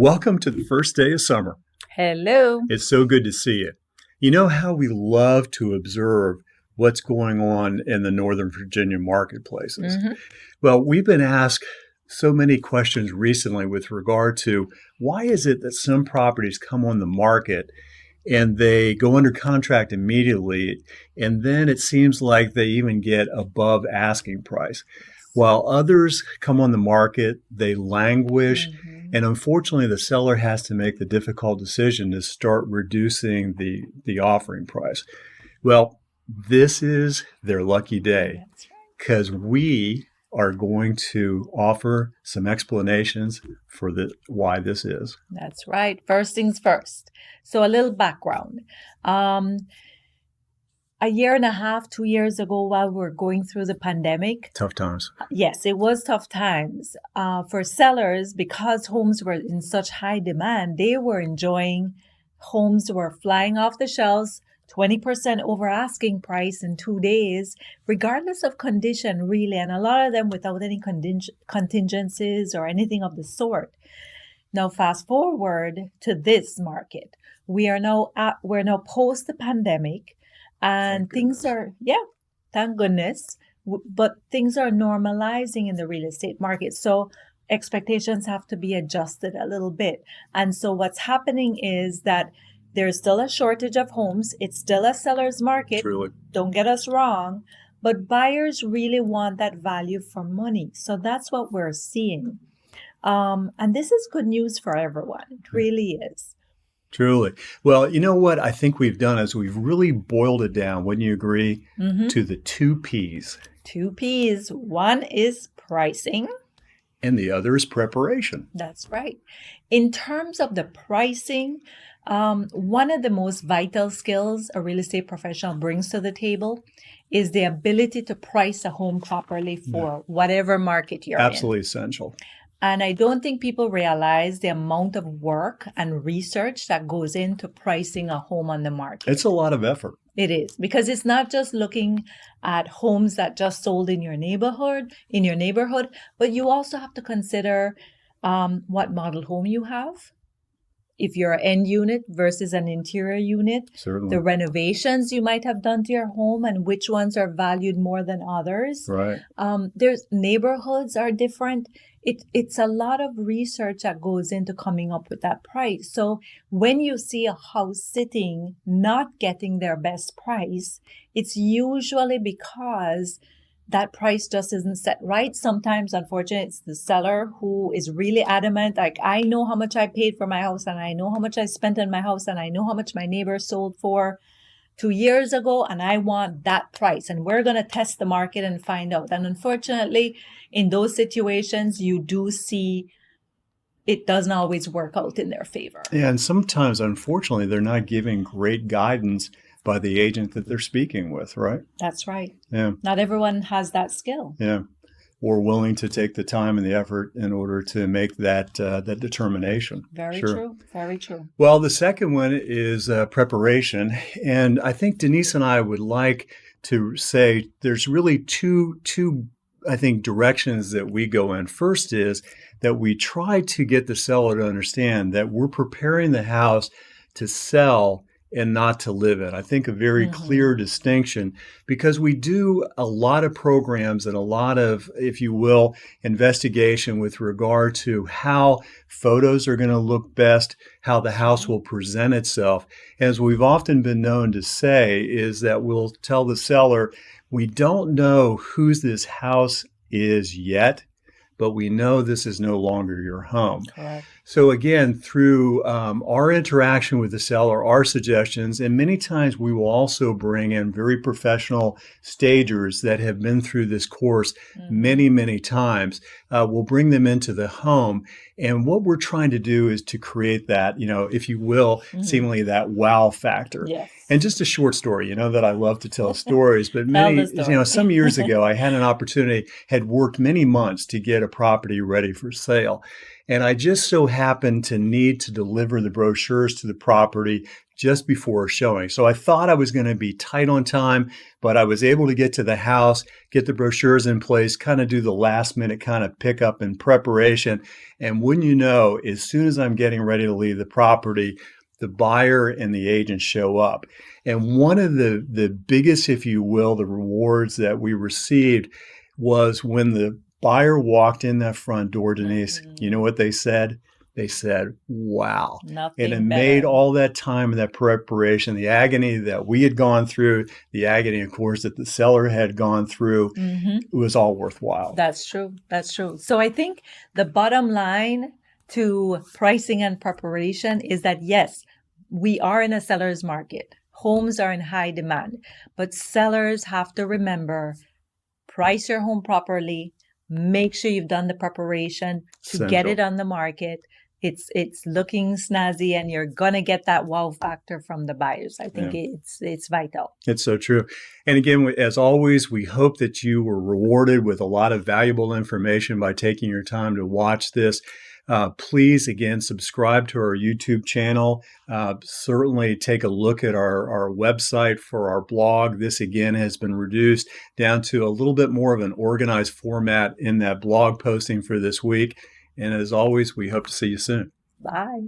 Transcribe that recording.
Welcome to the first day of summer. Hello. It's so good to see you. You know how we love to observe what's going on in the Northern Virginia marketplaces. Well, we've been asked so many questions recently with regard to why is it that some properties come on the market and they go under contract immediately, and then it seems like they even get above asking price. While others come on the market, they languish, and unfortunately, the seller has to make the difficult decision to start reducing the offering price. Well, this is their lucky day because we are going to offer some explanations for why this is. That's right. First things first. So a little background. A year and a half, 2 years ago, while we were going through the pandemic. Tough times. Yes, it was tough times. For sellers, because homes were in such high demand, they were enjoying homes were flying off the shelves, 20% over asking price in 2 days, regardless of condition, really. And a lot of them without any contingencies or anything of the sort. Now, fast forward to this market. We're now post the pandemic. And things are, thank goodness, but things are normalizing in the real estate market. So expectations have to be adjusted a little bit. And so what's happening is that there's still a shortage of homes. It's still a seller's market. Truly. Don't get us wrong. But buyers really want that value for money. So that's what we're seeing. And this is good news for everyone. It really is. Truly. Well, you know what I think we've done is we've really boiled it down, wouldn't you agree, to the 2 Ps. 2 Ps. One is pricing. And the other is preparation. That's right. In terms of the pricing, one of the most vital skills a real estate professional brings to the table is the ability to price a home properly for whatever market you're in. Absolutely essential. And I don't think people realize the amount of work and research that goes into pricing a home on the market. It's a lot of effort. It is, because it's not just looking at homes that just sold in your neighborhood, but you also have to consider what model home you have. If you're an end unit versus an interior unit, certainly, the renovations you might have done to your home and which ones are valued more than others. Right. There's neighborhoods are different. It's a lot of research that goes into coming up with that price. So when you see a house sitting not getting their best price, it's usually because that price just isn't set right. Sometimes, unfortunately, it's the seller who is really adamant. Like, I know how much I paid for my house, and I know how much I spent on my house, and I know how much my neighbor sold for 2 years ago, and I want that price. And we're going to test the market and find out. And unfortunately, in those situations, you do see it doesn't always work out in their favor. Yeah, and sometimes, unfortunately, they're not giving great guidance by the agent that they're speaking with, right? That's right. Yeah. Not everyone has that skill. Yeah. Or willing to take the time and the effort in order to make that determination. Very true. Very true. Well, the second one is preparation. And I think Denise and I would like to say there's really two I think, directions that we go in. First is that we try to get the seller to understand that we're preparing the house to sell and not to live in. I think a very clear distinction, because we do a lot of programs and a lot of, if you will, investigation with regard to how photos are going to look best, how the house will present itself. As we've often been known to say, is that we'll tell the seller, we don't know whose this house is yet, but we know this is no longer your home. Correct. So again, through our interaction with the seller, our suggestions, and many times we will also bring in very professional stagers that have been through this course many, many times. We'll bring them into the home. And what we're trying to do is to create that, if you will, seemingly that wow factor. Yes. And just a short story, that I love to tell stories, but some years ago, I had an opportunity, had worked many months to get a property ready for sale. And I just so happened to need to deliver the brochures to the property just before a showing. So I thought I was going to be tight on time, but I was able to get to the house, get the brochures in place, kind of do the last minute kind of pickup and preparation. And wouldn't you know, as soon as I'm getting ready to leave the property, the buyer and the agent show up. And one of the biggest, if you will, the rewards that we received was when the buyer walked in that front door, Denise, you know what they said? They said, wow. Nothing And it made better. all that time and that preparation, the agony that we had gone through, the agony, of course, that the seller had gone through, it was all worthwhile. That's true. That's true. So I think the bottom line to pricing and preparation is that, yes, we are in a seller's market. Homes are in high demand, but sellers have to remember, price your home properly, make sure you've done the preparation to get it on the market. It's looking snazzy, and you're gonna get that wow factor from the buyers. I think it's vital. It's so true. And again, as always, we hope that you were rewarded with a lot of valuable information by taking your time to watch this. Please, again, subscribe to our YouTube channel. Certainly take a look at our website for our blog. This, again, has been reduced down to a little bit more of an organized format in that blog posting for this week. And as always, we hope to see you soon. Bye.